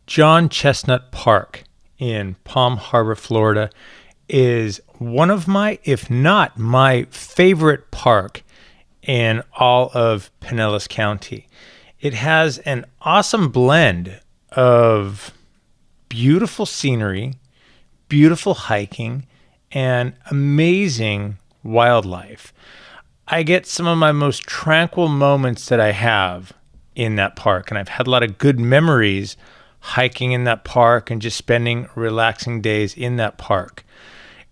John Chestnut Park in Palm Harbor, Florida, is one of my, if not my favorite park in all of Pinellas County. It has an awesome blend of beautiful scenery, beautiful hiking, and amazing wildlife. I get some of my most tranquil moments that I have in that park, and I've had a lot of good memories hiking in that park and just spending relaxing days in that park.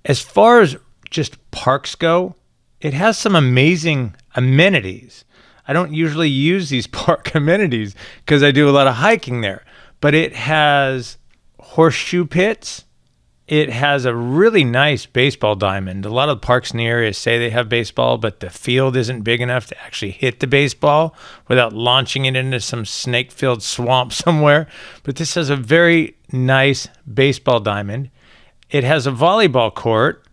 As far as just parks go, it has some amazing amenities. I don't usually use these park amenities because I do a lot of hiking there, but it has horseshoe pits. It has a really nice baseball diamond. A lot of the parks in the area say they have baseball, but the field isn't big enough to actually hit the baseball without launching it into some snake-filled swamp somewhere. But this has a very nice baseball diamond. It has a volleyball court.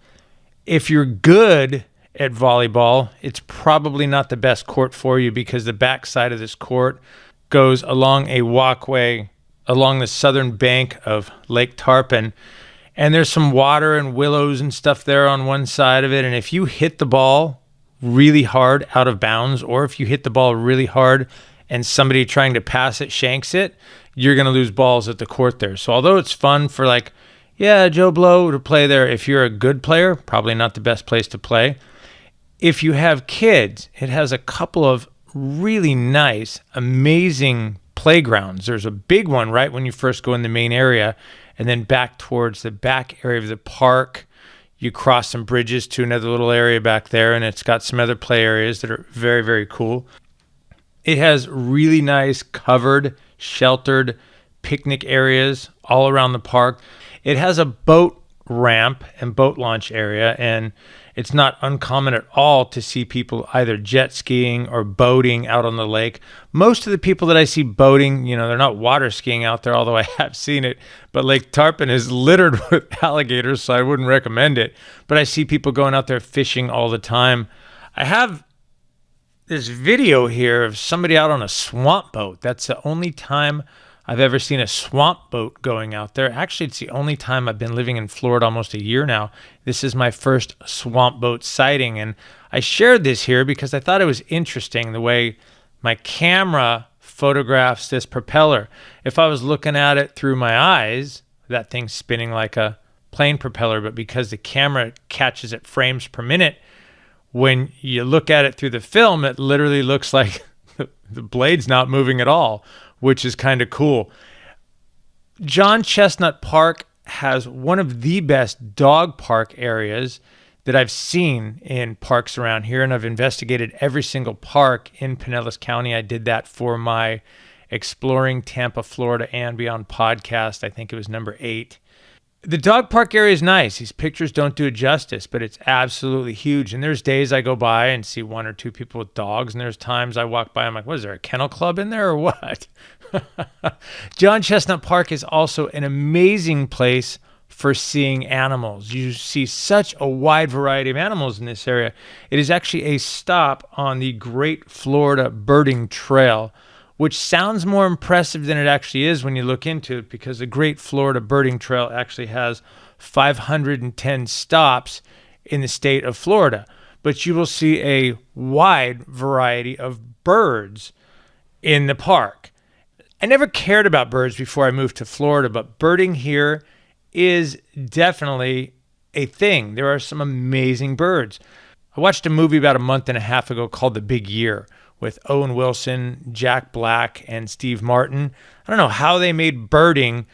If you're good at volleyball, it's probably not the best court for you because the back side of this court goes along a walkway along the southern bank of Lake Tarpon. And there's some water and willows and stuff there on one side of it. And if you hit the ball really hard out of bounds, or if you hit the ball really hard and somebody trying to pass it shanks it, you're going to lose balls at the court there. So although it's fun for Joe Blow to play there, if you're a good player, probably not the best place to play. If you have kids, it has a couple of really nice, amazing playgrounds. There's a big one right when you first go in the main area, and then back towards the back area of the park, you cross some bridges to another little area back there, and it's got some other play areas that are very, very cool. It has really nice covered, sheltered picnic areas all around the park. It has a boat ramp and boat launch area, and it's not uncommon at all to see people either jet skiing or boating out on the lake. Most of the people that I see boating, they're not water skiing out there, although I have seen it. But Lake Tarpon is littered with alligators, so I wouldn't recommend it. But I see people going out there fishing all the time. I have this video here of somebody out on a swamp boat. That's the only time I've ever seen a swamp boat going out there. Actually, it's the only time I've been living in Florida almost a year now. This is my first swamp boat sighting, and I shared this here because I thought it was interesting the way my camera photographs this propeller. If I was looking at it through my eyes, that thing's spinning like a plane propeller, but because the camera catches it frames per minute, when you look at it through the film, it literally looks like the blade's not moving at all, which is kind of cool. John Chestnut Park has one of the best dog park areas that I've seen in parks around here, and I've investigated every single park in Pinellas County. I did that for my Exploring Tampa, Florida and Beyond podcast. I think it was number 8. The dog park area is nice. These pictures don't do it justice, but it's absolutely huge. And there's days I go by and see 1 or 2 people with dogs, and there's times I walk by, I'm like, what is there, a kennel club in there or what? John Chestnut Park is also an amazing place for seeing animals. You see such a wide variety of animals in this area. It is actually a stop on the Great Florida Birding Trail, which sounds more impressive than it actually is when you look into it, because the Great Florida Birding Trail actually has 510 stops in the state of Florida. But you will see a wide variety of birds in the park. I never cared about birds before I moved to Florida, but birding here is definitely a thing. There are some amazing birds. I watched a movie about a month and a half ago called The Big Year with Owen Wilson, Jack Black, and Steve Martin. I don't know how they made birding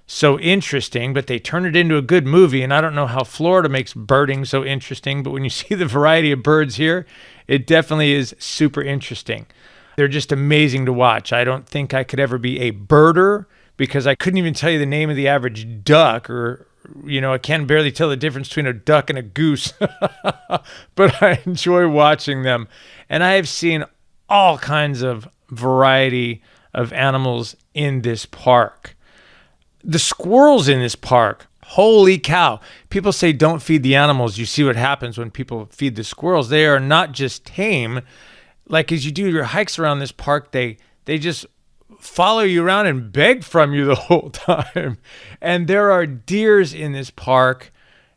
so interesting, but they turned it into a good movie, and I don't know how Florida makes birding so interesting, but when you see the variety of birds here, it definitely is super interesting. They're just amazing to watch. I don't think I could ever be a birder because I couldn't even tell you the name of the average duck, or, I can barely tell the difference between a duck and a goose, but I enjoy watching them. And I have seen all kinds of variety of animals in this park. The squirrels in this park, holy cow. People say don't feed the animals. You see what happens when people feed the squirrels. They are not just tame. Like as you do your hikes around this park, they just follow you around and beg from you the whole time. And there are deers in this park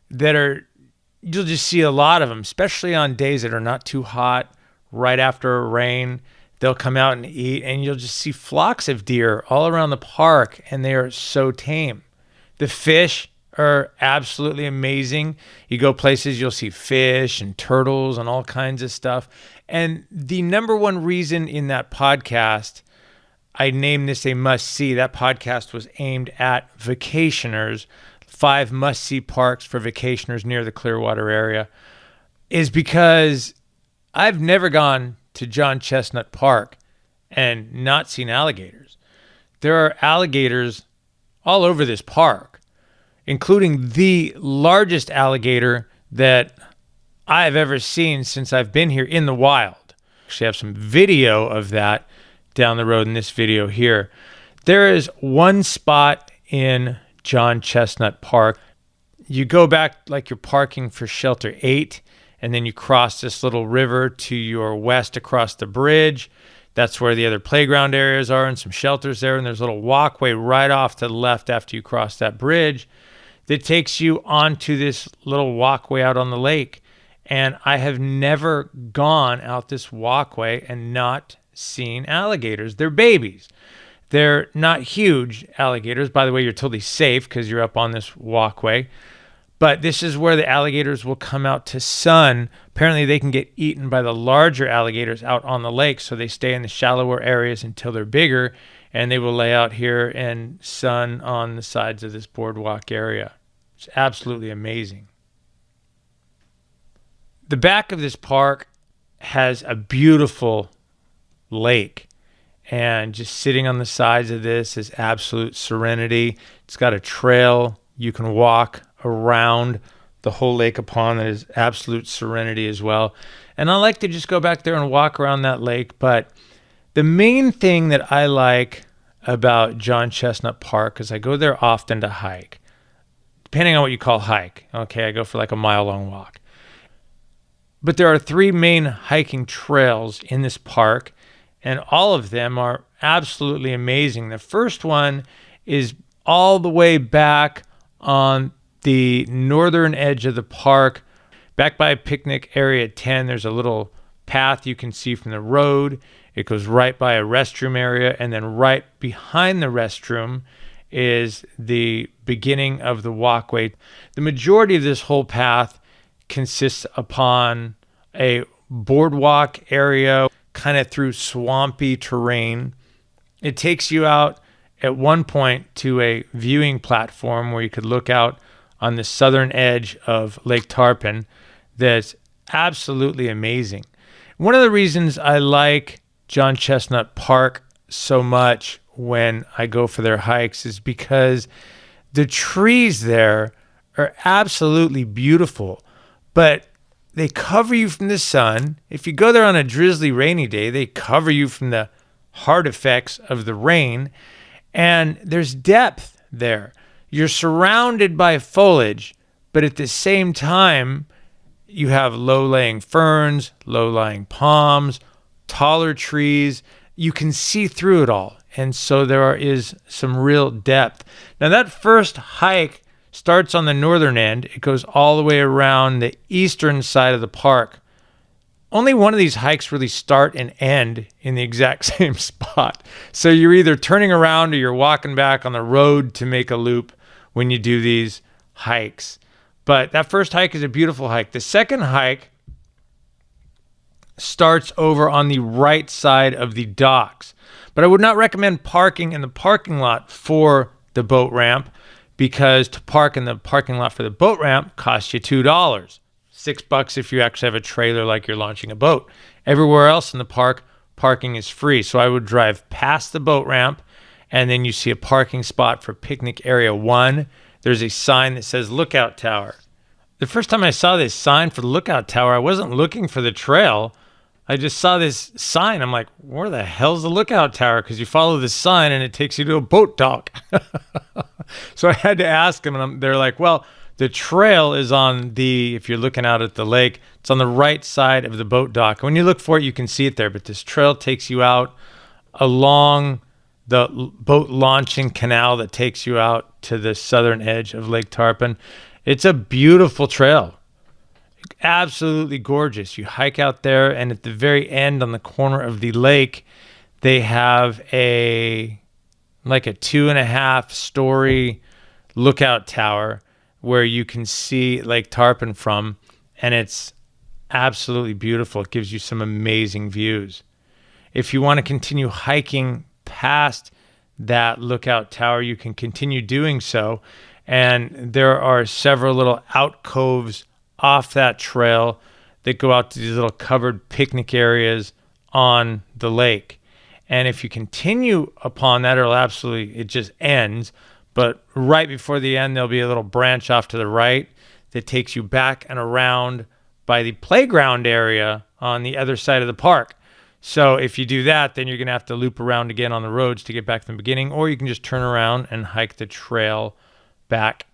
you'll just see a lot of them, especially on days that are not too hot, right after a rain. They'll come out and eat, and you'll just see flocks of deer all around the park, and they are so tame. The fish are absolutely amazing. You go places, you'll see fish and turtles and all kinds of stuff. And the number one reason in that podcast, I named this a must-see. That podcast was aimed at vacationers, 5 must-see parks for vacationers near the Clearwater area, is because I've never gone to John Chestnut Park and not seen alligators. There are alligators all over this park, including the largest alligator that I've ever seen since I've been here in the wild. Actually, I have some video of that down the road in this video here. There is one spot in John Chestnut Park. You go back like you're parking for Shelter 8, and then you cross this little river to your west across the bridge. That's where the other playground areas are and some shelters there. And there's a little walkway right off to the left after you cross that bridge that takes you onto this little walkway out on the lake. And I have never gone out this walkway and not seen alligators. They're babies. They're not huge alligators. By the way, you're totally safe because you're up on this walkway. But this is where the alligators will come out to sun. Apparently, they can get eaten by the larger alligators out on the lake, so they stay in the shallower areas until they're bigger, and they will lay out here and sun on the sides of this boardwalk area. It's absolutely amazing. The back of this park has a beautiful lake, and just sitting on the sides of this is absolute serenity. It's got a trail you can walk around the whole lake upon that is absolute serenity as well. And I like to just go back there and walk around that lake. But the main thing that I like about John Chestnut Park is I go there often to hike, depending on what you call hike. Okay, I go for like a mile-long walk. But there are 3 main hiking trails in this park, and all of them are absolutely amazing. The first one is all the way back on the northern edge of the park, back by picnic area 10. There's a little path you can see from the road. It goes right by a restroom area, and then right behind the restroom is the beginning of the walkway. The majority of this whole path consists upon a boardwalk area, kind of through swampy terrain. It takes you out at one point to a viewing platform where you could look out on the southern edge of Lake Tarpon. That's absolutely amazing. One of the reasons I like John Chestnut Park so much when I go for their hikes is because the trees there are absolutely beautiful, but they cover you from the sun. If you go there on a drizzly, rainy day, they cover you from the hard effects of the rain, and there's depth there. You're surrounded by foliage, but at the same time, you have low-lying ferns, low-lying palms, taller trees. You can see through it all, and so there is some real depth. Now, that first hike starts on the northern end. It goes all the way around the eastern side of the park. Only one of these hikes really start and end in the exact same spot. So you're either turning around or you're walking back on the road to make a loop when you do these hikes. But that first hike is a beautiful hike. The second hike starts over on the right side of the docks. But I would not recommend parking in the parking lot for the boat ramp, because to park in the parking lot for the boat ramp costs you $2. $6 if you actually have a trailer like you're launching a boat. Everywhere else in the park, parking is free. So I would drive past the boat ramp, and then you see a parking spot for picnic area 1. There's a sign that says Lookout Tower. The first time I saw this sign for the Lookout Tower, I wasn't looking for the trail. I just saw this sign. I'm like, where the hell's the Lookout Tower? Because you follow this sign and it takes you to a boat dock. So I had to ask them, and they're like, well, the trail is on if you're looking out at the lake, it's on the right side of the boat dock. When you look for it, you can see it there, but this trail takes you out along the boat launching canal that takes you out to the southern edge of Lake Tarpon. It's a beautiful trail. Absolutely gorgeous. You hike out there, and at the very end on the corner of the lake, they have a 2.5-story lookout tower where you can see Lake Tarpon from, and it's absolutely beautiful. It gives you some amazing views. If you want to continue hiking past that lookout tower, you can continue doing so, and there are several little alcoves off that trail that go out to these little covered picnic areas on the lake. And if you continue upon that, it just ends. But right before the end, there'll be a little branch off to the right that takes you back and around by the playground area on the other side of the park. So if you do that, then you're going to have to loop around again on the roads to get back to the beginning, or you can just turn around and hike the trail back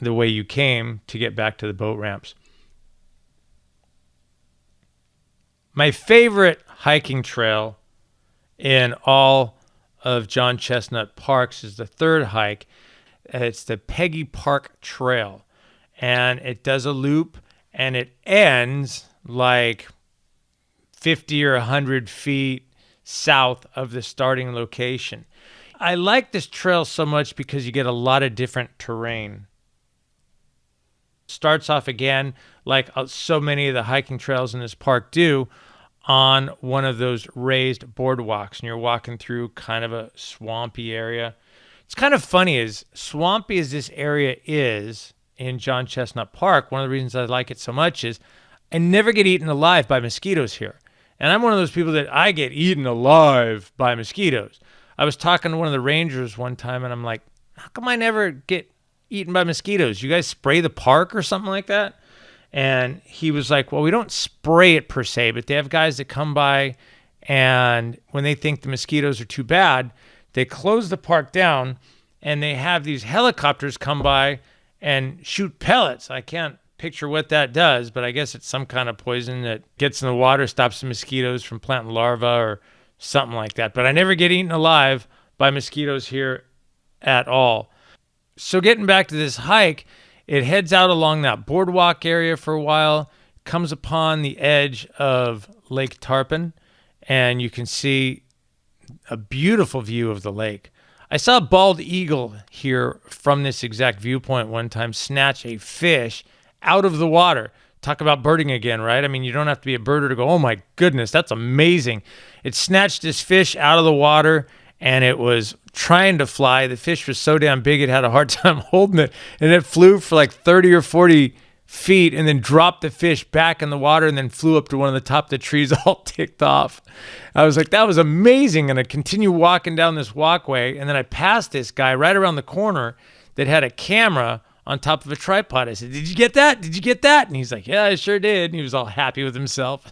the way you came to get back to the boat ramps. My favorite hiking trail in all of John Chestnut Parks is the third hike. It's the Peggy Park Trail, and it does a loop, and it ends like 50 or 100 feet south of the starting location. I like this trail so much because you get a lot of different terrain. Starts off again, like so many of the hiking trails in this park do, on one of those raised boardwalks, and you're walking through kind of a swampy area. It's kind of funny, as swampy as this area is in John Chestnut Park, one of the reasons I like it so much is I never get eaten alive by mosquitoes here. And I'm one of those people that I get eaten alive by mosquitoes. I was talking to one of the rangers one time, and I'm like, how come I never get eaten by mosquitoes? You guys spray the park or something like that? And he was like, well, we don't spray it per se, but they have guys that come by, and when they think the mosquitoes are too bad, they close the park down, and they have these helicopters come by and shoot pellets. I can't picture what that does, but I guess it's some kind of poison that gets in the water, stops the mosquitoes from planting larvae or something like that. But I never get eaten alive by mosquitoes here at all. So getting back to this hike, it heads out along that boardwalk area for a while, comes upon the edge of Lake Tarpon, and you can see a beautiful view of the lake. I saw a bald eagle here from this exact viewpoint one time snatch a fish out of the water. Talk about birding again, right? I mean, you don't have to be a birder to go, oh my goodness, that's amazing. It snatched this fish out of the water, and it was trying to fly. The fish was so damn big it had a hard time holding it, and it flew for like 30 or 40 feet and then dropped the fish back in the water and then flew up to one of the top of the trees all ticked off. I was like, that was amazing. And I continued walking down this walkway, and then I passed this guy right around the corner that had a camera on top of a tripod. I said, did you get that? Did you get that? And he's like, yeah, I sure did. And he was all happy with himself.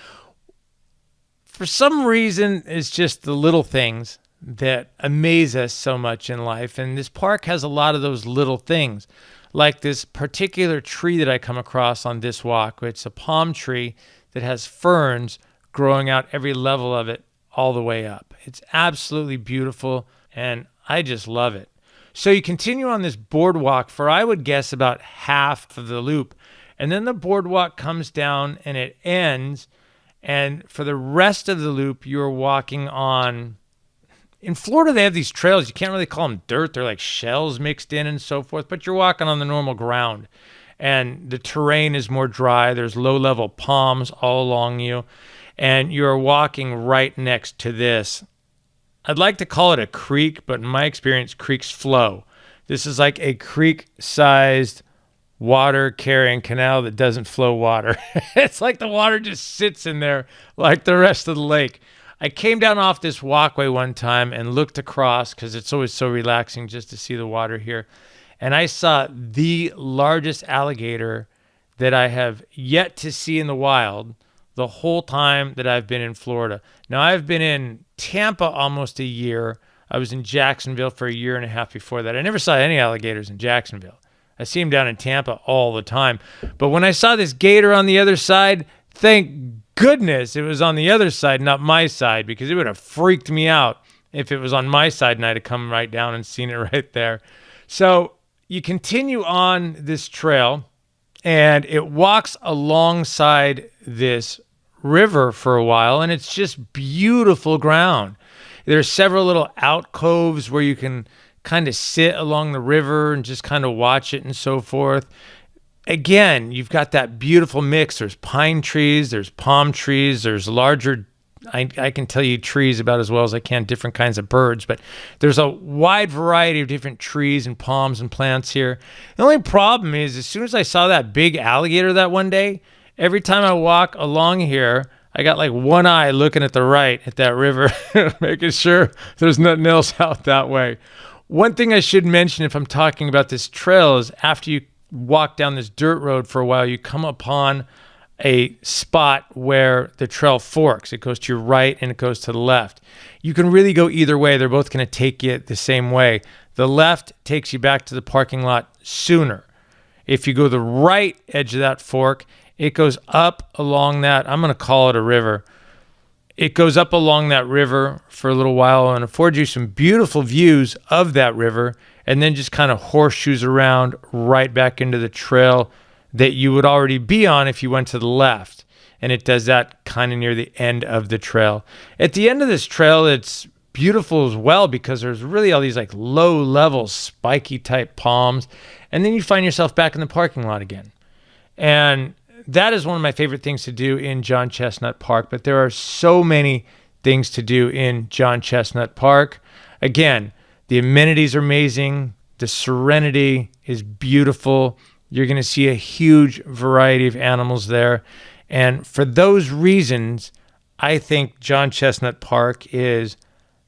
For some reason, it's just the little things that amaze us so much in life. And this park has a lot of those little things, like this particular tree that I come across on this walk. It's a palm tree that has ferns growing out every level of it all the way up. It's absolutely beautiful, and I just love it. So you continue on this boardwalk for, I would guess, about half of the loop. And then the boardwalk comes down and it ends. And for the rest of the loop, you're walking on... In Florida, they have these trails. You can't really call them dirt. They're like shells mixed in and so forth. But you're walking on the normal ground. And the terrain is more dry. There's low-level palms all along you. And you're walking right next to this. I'd like to call it a creek, but in my experience, creeks flow. This is like a creek-sized water-carrying canal that doesn't flow water. It's like the water just sits in there like the rest of the lake. I came down off this walkway one time and looked across, because it's always so relaxing just to see the water here. And I saw the largest alligator that I have yet to see in the wild the whole time that I've been in Florida. Now, I've been in Tampa almost a year. I was in Jacksonville for a year and a half before that. I never saw any alligators in Jacksonville. I see them down in Tampa all the time. But when I saw this gator on the other side, thank goodness it was on the other side, not my side, because it would have freaked me out if it was on my side and I'd have come right down and seen it right there. So you continue on this trail, and it walks alongside this river for a while, and it's just beautiful ground. There's several little alcoves where you can kind of sit along the river and just kind of watch it and so forth. Again, you've got that beautiful mix. There's pine trees, there's palm trees, there's larger, I can tell you trees about as well as I can, different kinds of birds, but there's a wide variety of different trees and palms and plants here. The only problem is, as soon as I saw that big alligator that one day, every time I walk along here, I got like one eye looking at the right at that river, making sure there's nothing else out that way. One thing I should mention if I'm talking about this trail is after you walk down this dirt road for a while, you come upon a spot where the trail forks. It goes to your right and it goes to the left. You can really go either way. They're both going to take you the same way. The left takes you back to the parking lot sooner. If you go the right edge of that fork, it goes up along that, I'm going to call it a river. It goes up along that river for a little while and affords you some beautiful views of that river, and then just kind of horseshoes around right back into the trail that you would already be on if you went to the left. And it does that kind of near the end of the trail. At the end of this trail, it's beautiful as well because there's really all these like low level spiky type palms. And then you find yourself back in the parking lot again. And that is one of my favorite things to do in John Chestnut Park, but there are so many things to do in John Chestnut Park. Again, the amenities are amazing. The serenity is beautiful. You're going to see a huge variety of animals there. And for those reasons, I think John Chestnut Park is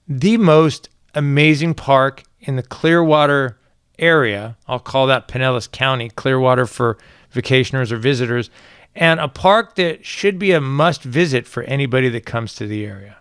the most amazing park in the Clearwater area. I'll call that Pinellas County, Clearwater for vacationers or visitors, and a park that should be a must visit for anybody that comes to the area.